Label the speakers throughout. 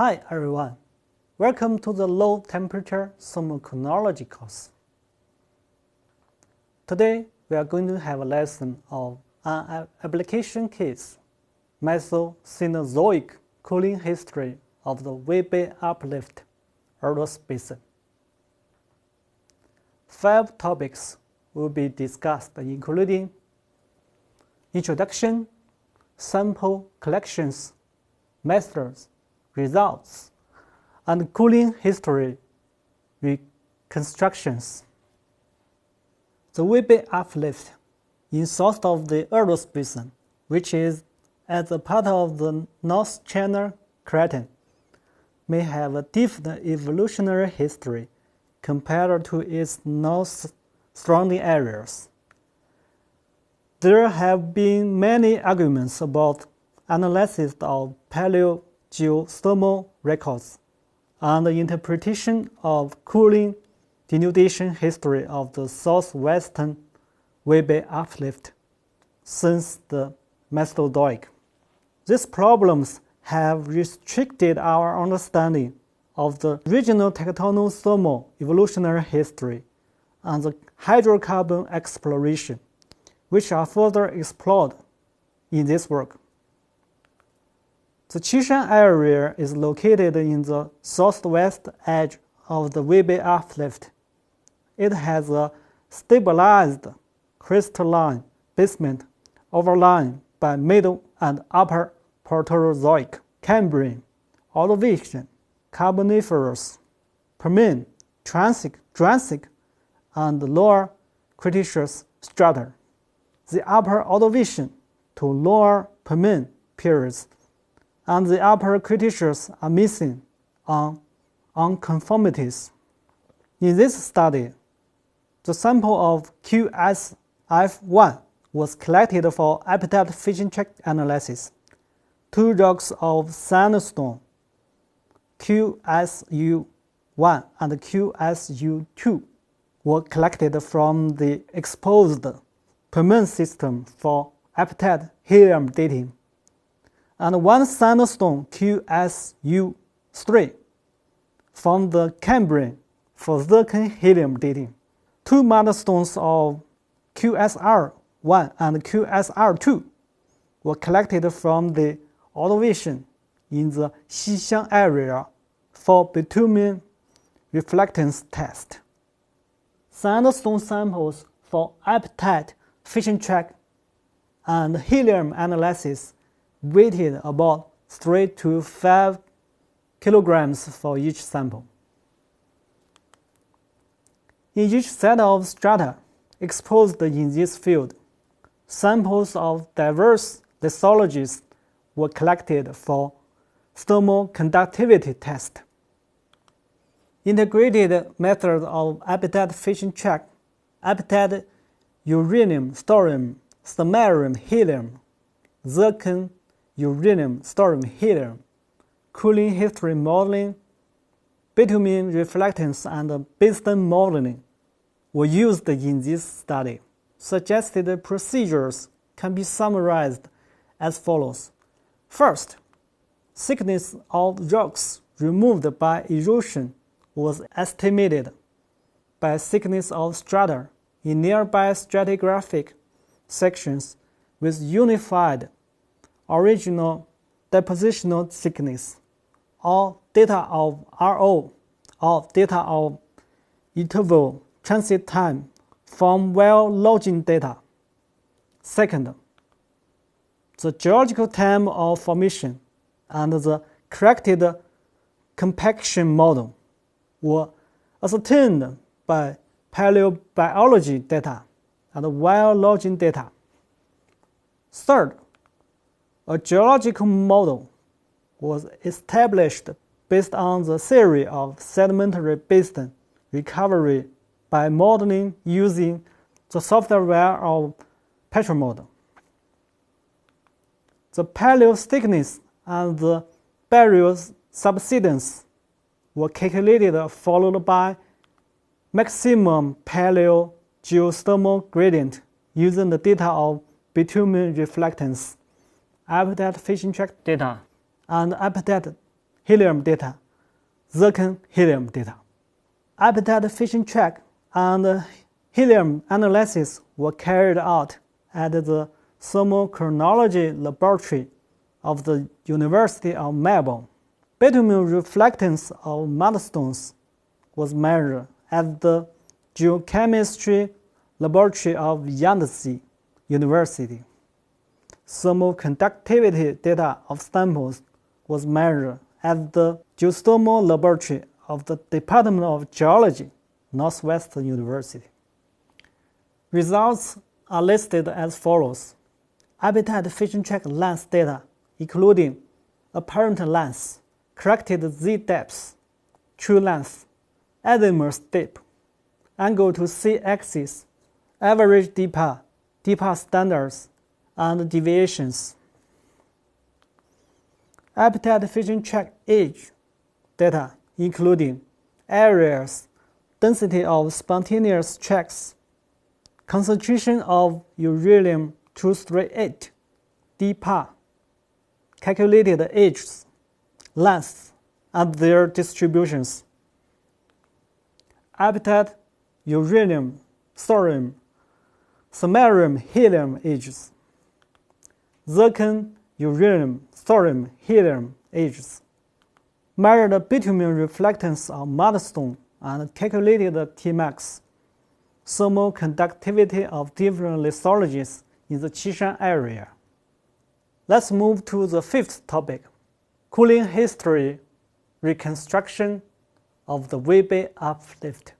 Speaker 1: Hi everyone, welcome to the low temperature thermochronology course. Today we are going to have a lesson of an application case, Meso Cenozoic cooling history of the Weibei Uplift, Ordos Basin. 5 topics will be discussed, including introduction, sample collections, methods, results, and cooling history reconstructions. The Weibei Uplift in south of the Ordos Basin, which is at the part of the North China Craton, may have a different evolutionary history compared to its north surrounding areas. There have been many arguments about analysis of paleogeothermal records and the interpretation of cooling denudation history of the southwestern Weibei Uplift since the Mesozoic. These problems have restricted our understanding of the regional tectonothermal evolutionary history and the hydrocarbon exploration, which are further explored in this work. The Qishan area is located in the southwest edge of the Weibei Uplift. It has a stabilized crystalline basement overlain by middle and upper Proterozoic, Cambrian, Ordovician, Carboniferous, Permian, Triassic, and lower Cretaceous strata. The upper Ordovician to lower Permian periods and the upper Cretaceous are missing on unconformities. In this study, the sample of QSF1 was collected for epithet fission tract analysis. 2 rocks of sandstone, QSU1 and QSU2, were collected from the exposed Permian system for epithet helium dating, and 1 sandstone QSU3 from the Cambrian for zircon helium dating. 2 mudstones of QSR1 and QSR2 were collected from the Ordovician in the Xixiang area for bitumen reflectance test. Sandstone samples for epithet fission tract and helium analysis weighted about 3 to 5 kilograms for each sample. In each set of strata exposed in this field, samples of diverse lithologies were collected for thermal conductivity test. Integrated method of epithet fission tract, epithet uranium, thorium, samarium, helium, zircon, uranium, thorium, helium, cooling history modeling, bitumen reflectance, and basin modeling were used in this study. Suggested procedures can be summarized as follows. First, thickness of rocks removed by erosion was estimated by thickness of strata in nearby stratigraphic sections with unified original depositional thickness, or data of RO, or data of interval transit time from well logging data. Second, the geological time of formation and the corrected compaction model were ascertained by paleobiology data and well logging data. Third, a geological model was established based on the theory of sedimentary basin recovery by modeling using the software of PetroModel. The paleo thickness and the barrier subsidence were calculated, followed by maximum paleo geothermal gradient using the data of bitumen reflectance, epithet fission tract data, and epithet helium data, zircon helium data. Habitat fission track and helium analysis were carried out at the Thermochronology Laboratory of the University of Melbourne. Bitumen reflectance of mudstones was measured at the Geochemistry Laboratory of Yangtze University. Thermoconductivity data of samples was measured at the Geothermal Laboratory of the Department of Geology, Northwestern University. Results are listed as follows. Habitat fission track length data, including apparent length, corrected z-depth, true length, azimuth dip, angle to c-axis, average depth, depth standards, and deviations. Habitat fission track age data, including areas, density of spontaneous tracks, concentration of uranium-238, depth, calculated ages, lengths, and their distributions. Habitat, uranium, thorium, samarium, helium ages. Zircon, uranium, thorium, helium ages. Measured bitumen reflectance of mudstone and calculated Tmax. Thermoconductivity of different lithologies in the Qishan area. Let's move to the fifth topic, cooling history reconstruction of the Weibei Uplift,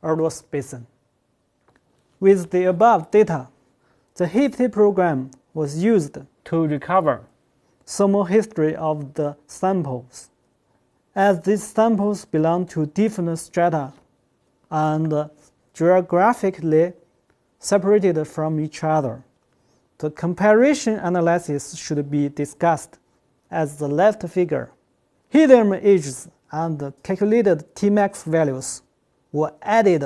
Speaker 1: Ordos Basin. With the above data, the HIPT program was used to recover thermal history of the samples. As these samples belong to different strata and geographically separated from each other, the comparison analysis should be discussed as the left figure. Helium ages and calculated Tmax values were added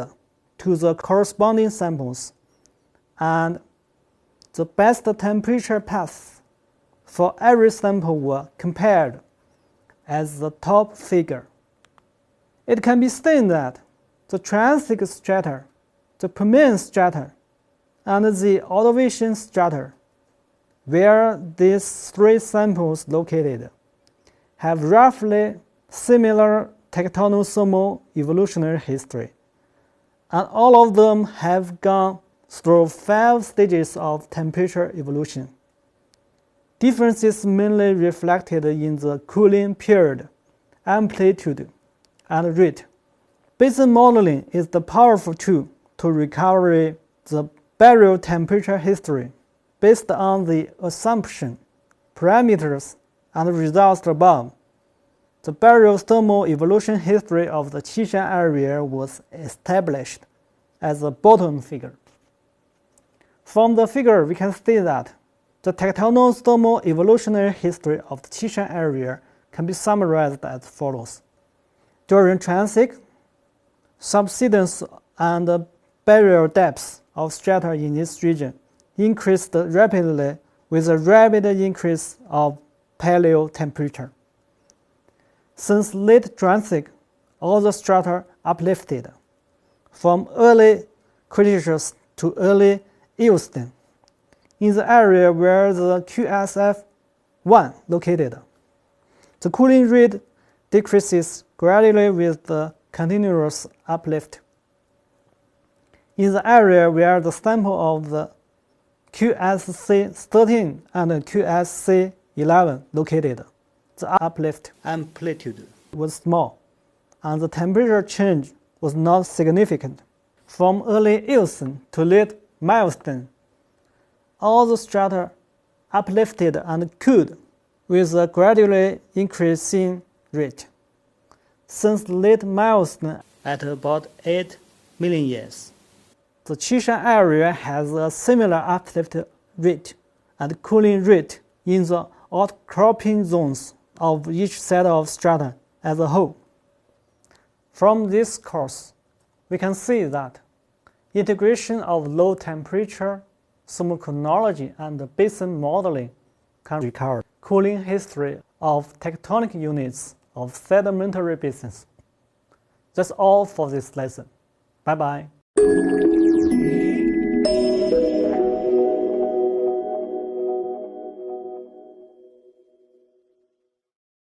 Speaker 1: to the corresponding samples, and the best temperature paths for every sample were compared as the top figure. It can be seen that the Triassic strata, the Permian strata, and the Ordovician strata, where these three samples located, have roughly similar tectonothermal evolutionary history, and all of them have gone through 5 stages of temperature evolution. Differences mainly reflected in the cooling period, amplitude, and rate. Basin modeling is the powerful tool to recover the burial temperature history based on the assumption, parameters, and results above. The burial thermal evolution history of the Qishan area was established as the bottom figure. From the figure, we can see that the tectonothermal evolutionary history of the Qishan area can be summarized as follows. During Triassic, subsidence and burial depths of strata in this region increased rapidly with a rapid increase of paleo temperature. Since late Triassic, all the strata uplifted, from early Cretaceous to early Eocene, in the area where the QSF-1 located. The cooling rate decreases gradually with the continuous uplift. In the area where the sample of the QSC-13 and QSC-11 located, the uplift amplitude was small, and the temperature change was not significant. From early Eocene to late Miocene, all the strata uplifted and cooled with a gradually increasing rate. Since late Miocene at about 8 million years, the Qishan area has a similar uplift rate and cooling rate in the outcropping zones of each set of strata as a whole. From this course, we can see that integration of low temperature, thermochronology, and basin modeling can recover cooling history of tectonic units of sedimentary basins. That's all for this lesson. Bye-bye.